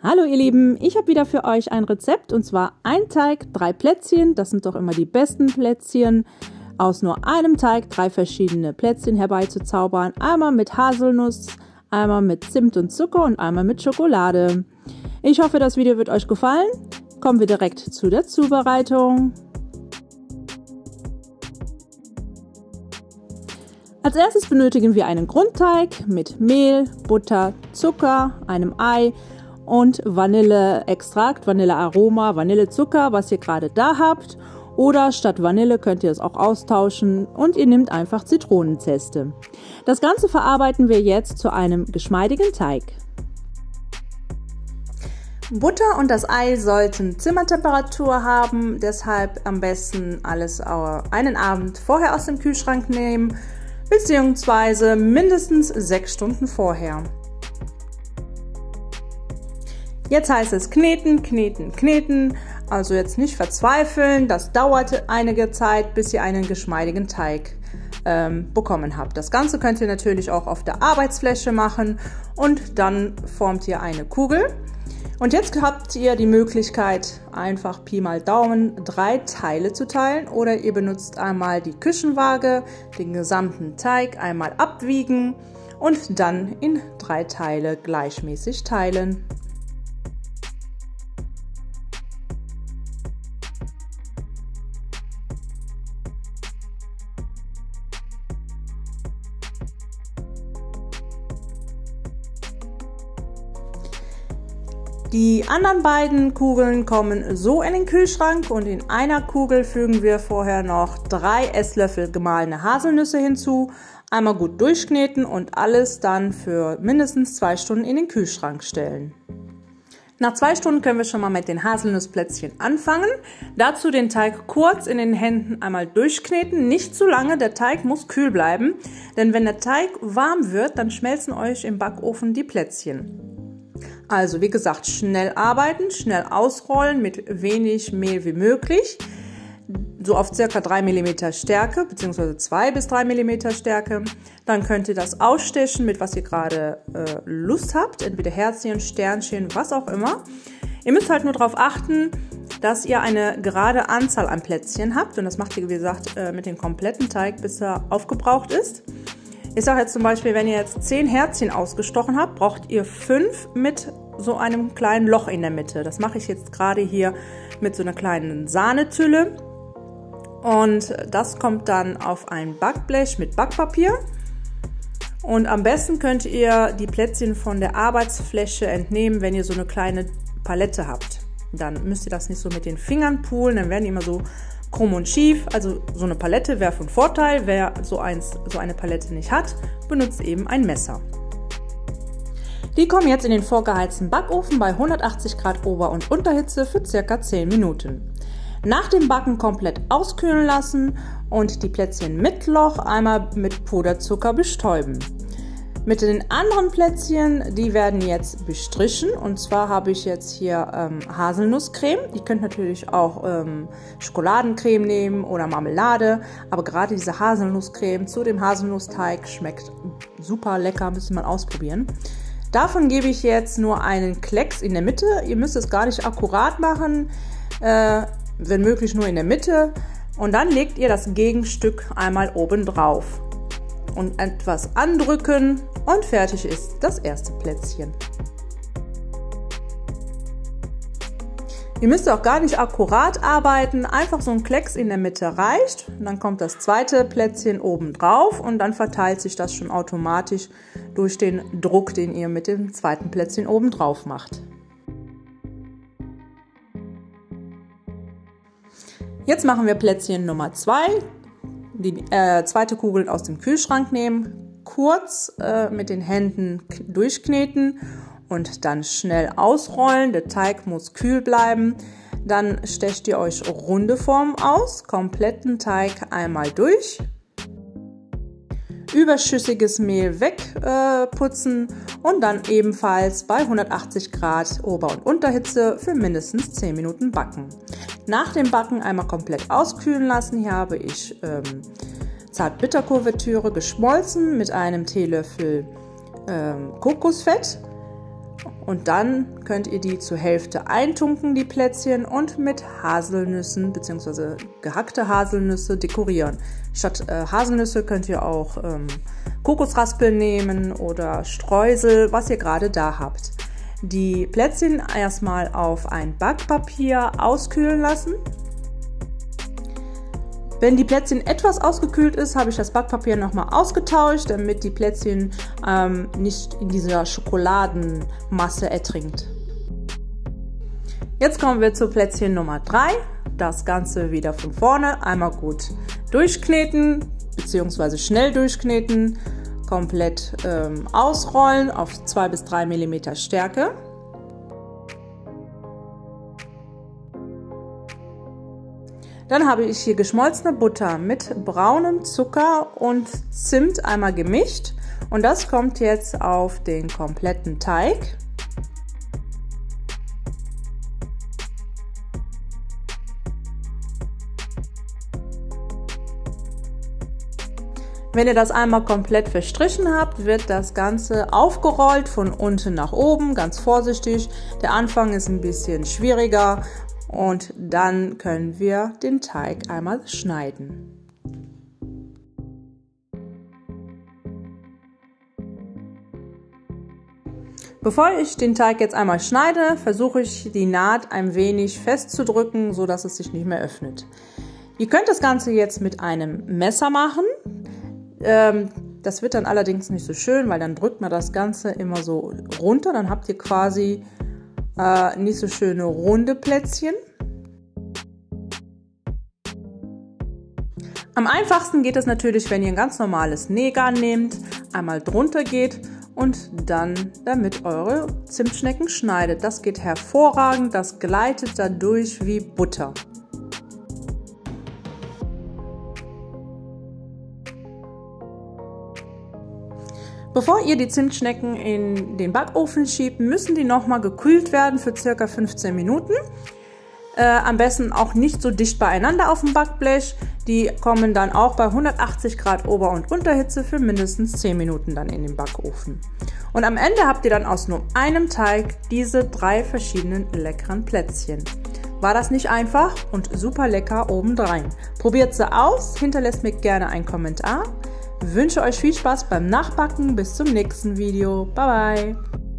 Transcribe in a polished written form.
Hallo ihr Lieben, ich habe wieder für euch ein Rezept und zwar ein Teig, 3 Plätzchen. Das sind doch immer die besten Plätzchen. Aus nur einem Teig 3 verschiedene Plätzchen herbeizuzaubern. Einmal mit Haselnuss, einmal mit Zimt und Zucker und einmal mit Schokolade. Ich hoffe, das Video wird euch gefallen. Kommen wir direkt zu der Zubereitung. Als erstes benötigen wir einen Grundteig mit Mehl, Butter, Zucker, einem Ei und Vanilleextrakt, Vanillearoma, Vanillezucker, was ihr gerade da habt. Oder statt Vanille könnt ihr es auch austauschen und ihr nehmt einfach Zitronenzeste. Das Ganze verarbeiten wir jetzt zu einem geschmeidigen Teig. Butter und das Ei sollten Zimmertemperatur haben, deshalb am besten alles einen Abend vorher aus dem Kühlschrank nehmen, beziehungsweise mindestens 6 Stunden vorher. Jetzt heißt es kneten, kneten, kneten, also jetzt nicht verzweifeln, das dauert einige Zeit, bis ihr einen geschmeidigen Teig bekommen habt. Das Ganze könnt ihr natürlich auch auf der Arbeitsfläche machen und dann formt ihr eine Kugel. Und jetzt habt ihr die Möglichkeit, einfach Pi mal Daumen 3 Teile zu teilen oder ihr benutzt einmal die Küchenwaage, den gesamten Teig einmal abwiegen und dann in 3 Teile gleichmäßig teilen. Die anderen beiden Kugeln kommen so in den Kühlschrank und in einer Kugel fügen wir vorher noch 3 Esslöffel gemahlene Haselnüsse hinzu. Einmal gut durchkneten und alles dann für mindestens 2 Stunden in den Kühlschrank stellen. Nach 2 Stunden können wir schon mal mit den Haselnussplätzchen anfangen. Dazu den Teig kurz in den Händen einmal durchkneten, nicht zu lange, der Teig muss kühl bleiben. Denn wenn der Teig warm wird, dann schmelzen euch im Backofen die Plätzchen. Also wie gesagt, schnell arbeiten, schnell ausrollen mit wenig Mehl wie möglich. So auf ca. 3 mm Stärke bzw. 2 bis 3 mm Stärke. Dann könnt ihr das ausstechen mit was ihr gerade Lust habt, entweder Herzchen, Sternchen, was auch immer. Ihr müsst halt nur darauf achten, dass ihr eine gerade Anzahl an Plätzchen habt und das macht ihr wie gesagt mit dem kompletten Teig, bis er aufgebraucht ist. Ich sage jetzt zum Beispiel, wenn ihr jetzt 10 Herzchen ausgestochen habt, braucht ihr 5 mit so einem kleinen Loch in der Mitte. Das mache ich jetzt gerade hier mit so einer kleinen Sahnetülle. Und das kommt dann auf ein Backblech mit Backpapier. Und am besten könnt ihr die Plätzchen von der Arbeitsfläche entnehmen, wenn ihr so eine kleine Palette habt. Dann müsst ihr das nicht so mit den Fingern poolen, dann werden die immer so krumm und schief. Also so eine Palette wäre von Vorteil. Wer so eine Palette nicht hat, benutzt eben ein Messer. Die kommen jetzt in den vorgeheizten Backofen bei 180 Grad Ober- und Unterhitze für ca. 10 Minuten. Nach dem Backen komplett auskühlen lassen und die Plätzchen mit Loch einmal mit Puderzucker bestäuben. Mit den anderen Plätzchen, die werden jetzt bestrichen und zwar habe ich jetzt hier Haselnusscreme. Ihr könnt natürlich auch Schokoladencreme nehmen oder Marmelade, aber gerade diese Haselnusscreme zu dem Haselnussteig schmeckt super lecker, müsst ihr mal ausprobieren. Davon gebe ich jetzt nur einen Klecks in der Mitte. Ihr müsst es gar nicht akkurat machen, wenn möglich nur in der Mitte. Und dann legt ihr das Gegenstück einmal oben drauf. Und etwas andrücken und fertig ist das erste Plätzchen. Ihr müsst auch gar nicht akkurat arbeiten, einfach so ein Klecks in der Mitte reicht. Und dann kommt das zweite Plätzchen oben drauf und dann verteilt sich das schon automatisch durch den Druck, den ihr mit dem zweiten Plätzchen oben drauf macht. Jetzt machen wir Plätzchen Nummer 2. Die zweite Kugel aus dem Kühlschrank nehmen, kurz mit den Händen durchkneten und dann schnell ausrollen. Der Teig muss kühl bleiben. Dann stecht ihr euch runde Formen aus, kompletten Teig einmal durch. Überschüssiges Mehl wegputzen und dann ebenfalls bei 180 Grad Ober- und Unterhitze für mindestens 10 Minuten backen. Nach dem Backen einmal komplett auskühlen lassen. Hier habe ich Zartbitterkuvertüre geschmolzen mit einem Teelöffel Kokosfett Und dann könnt ihr die zur Hälfte eintunken, die Plätzchen, und mit Haselnüssen bzw. gehackte Haselnüsse dekorieren. Statt Haselnüsse könnt ihr auch Kokosraspeln nehmen oder Streusel, was ihr gerade da habt. Die Plätzchen erstmal auf ein Backpapier auskühlen lassen. Wenn die Plätzchen etwas ausgekühlt ist, habe ich das Backpapier nochmal ausgetauscht, damit die Plätzchen nicht in dieser Schokoladenmasse ertrinkt. Jetzt kommen wir zu Plätzchen Nummer 3. Das Ganze wieder von vorne. Einmal gut durchkneten bzw. schnell durchkneten. Komplett ausrollen auf 2 bis 3 mm Stärke. Dann habe ich hier geschmolzene Butter mit braunem Zucker und Zimt einmal gemischt und das kommt jetzt auf den kompletten Teig. Wenn ihr das einmal komplett verstrichen habt, wird das Ganze aufgerollt von unten nach oben, ganz vorsichtig. Der Anfang ist ein bisschen schwieriger und dann können wir den Teig einmal schneiden. Bevor ich den Teig jetzt einmal schneide, versuche ich die Naht ein wenig festzudrücken, so dass es sich nicht mehr öffnet. Ihr könnt das Ganze jetzt mit einem Messer machen. Das wird dann allerdings nicht so schön, weil dann drückt man das Ganze immer so runter. Dann habt ihr quasi nicht so schöne runde Plätzchen. Am einfachsten geht es natürlich, wenn ihr ein ganz normales Nähgarn nehmt, einmal drunter geht und dann damit eure Zimtschnecken schneidet. Das geht hervorragend, das gleitet dadurch wie Butter. Bevor ihr die Zimtschnecken in den Backofen schiebt, müssen die nochmal gekühlt werden für ca. 15 Minuten. Am besten auch nicht so dicht beieinander auf dem Backblech. Die kommen dann auch bei 180 Grad Ober- und Unterhitze für mindestens 10 Minuten dann in den Backofen. Und am Ende habt ihr dann aus nur einem Teig diese 3 verschiedenen leckeren Plätzchen. War das nicht einfach und super lecker obendrein? Probiert sie aus, hinterlasst mir gerne einen Kommentar. Ich wünsche euch viel Spaß beim Nachbacken. Bis zum nächsten Video. Bye bye.